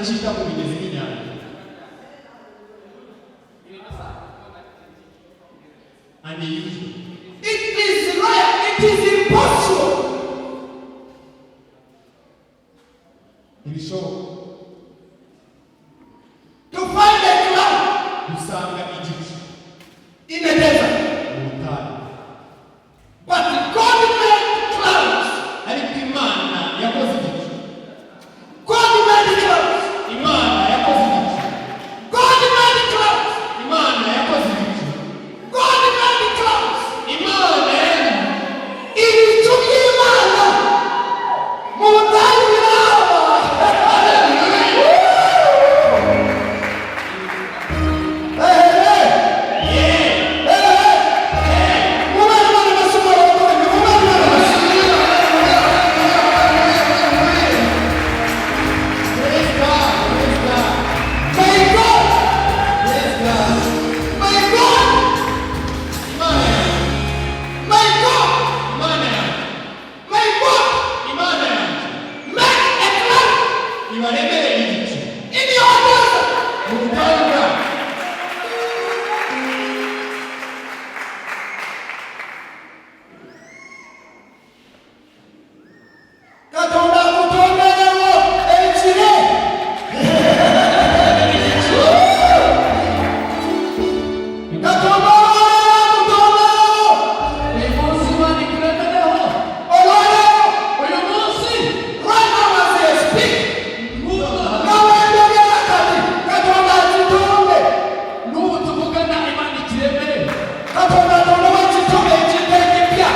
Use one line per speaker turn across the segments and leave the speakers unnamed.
chita mu bigezi n'inyanja. Unusual.
It is rare. It is impossible.
Ibishoboka
To find a cloud
gusanga igicu
in a desert.
mu butayu.
But God made clouds.
Ariko Imana yakoze igicu.
God made clouds.
Imana yakoze igicu.
God made clouds.
Imana yakoze igicu.
God made clouds.
Imana yaremye.
Ibicu by'Imana mu butayu biraba.
Praise God. Praise God.
My God,
Praise God.
my God,
Imana yanjye.
my God,
Imana yanjye.
my God,
Imana yanjye.
make a cloud
Ibaremere igicu
in your desert.
mu butayu bwawe.
Katonda akutonderewo ekire. Katonda akutonderewo
Uyu munsi Imana ikuremereho.
olwaleero.
Uyu munsi
Right now as I speak,
n'ubu
nawendegera kati Katonda akitonde.
n'ubu tuvugana Imana ikiremere.
Katonda atondewo ekitonde ekintu ekipya.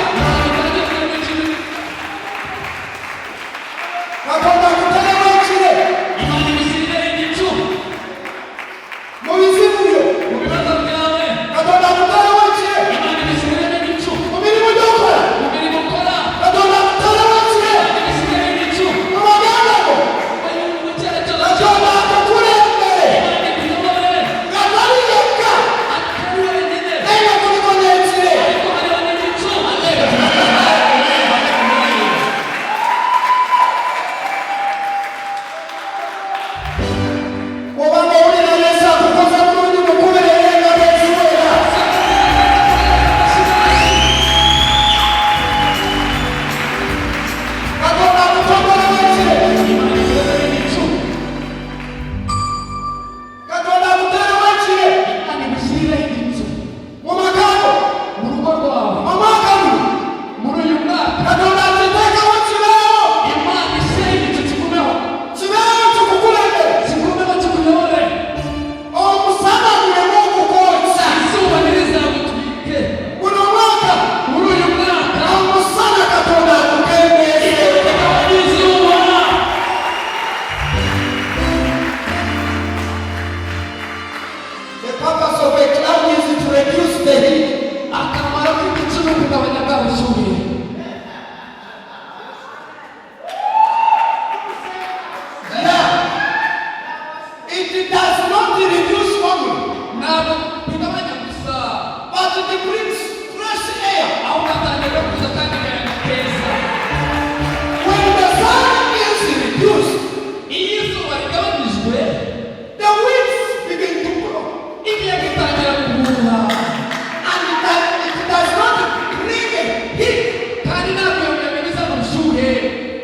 Katonda akutondewo ekire
Imana ibisirire igicu
mu bizibu byo.
mu bibazo byawe.
Katonda akutondewo ekire
Imana ibisirire igicu
mu mirimu gy'okola.
mu mirimo ukora.
Katonda akutondewo ekire
Imana ibisirire igicu
mu maganda go.
mu cyerekezo
Katonda
cyawe.
akukulembere
Imana ikuyobore
nga tali yekka
atari wenyine
naye nga kuliko n'ekire.
ariko hariho n'igicu.
Obanga owulira Yesu akukoze bulungi mukuberere nga beeziwera. Katonda akutondewo ekire.
Imana ikuyobore igicu.
Katonda akuterewo ekire
Imana ibisirire igicu
mu makago
mu rugo rwawe.
mu mwaka guno.
Muri uyu mwaka
Katonda akiteekawo kibeewo.
Imana ishyire igicu kigumeho.
Kibeewo kikukulembere.
Kigumeho kikuyobore.
Omusana guleme okukwokya.
Izuba ntirizagutwike.
Guno mwaka
Muri uyu mwaka
omusana Katonda agukendeeze.
izuba
The purpose of a cloud is to reduce the heat.
akamaro k'igicu ni ukugabanya bwa bushyuhe.
Yeah. It does not reduce only,
Ntabwo bigabanya gusa
but it brings fresh air.
ahubwo hatangira kuza kandi akayaga keza.
When the sun is reduced,
Iyo izuba rigabanyijwe
the winds begin to blow.
imiyaga itangira guhuha
And it does not bring heat,
kandi ntabwo iyo miyaga izana ubushyuhe.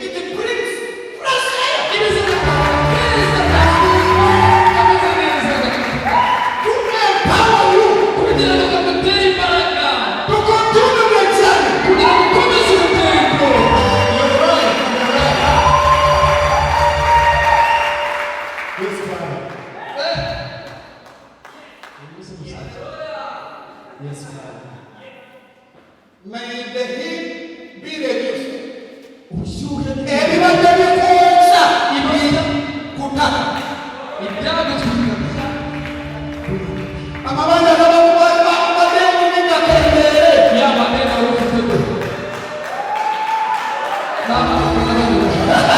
it brings fresh air
Ibizana akayaga keza kameze neza
to empower you
kugira ngo kagutere imbaraga
to continue the journey.
kugira ngo ukomeze urugendo.
You're right.
Yes, Father. Yes, Father.
May the heat be reduced.
Ubushyuhe
Ebibadde bikwokya ibiira kutaka.
ibyagutwika
Amabanja gabakubadde enyumya kembeere.
yaba neza ufite ntabwo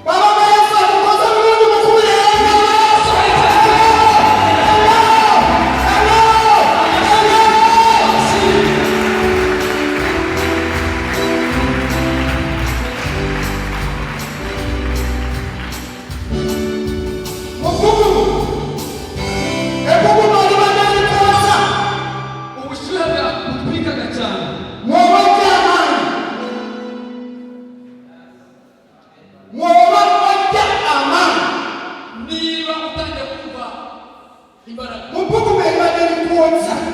Baba Yesu akukoze bulungi mukuberere nga Yesu. Hello! Hello! kurenza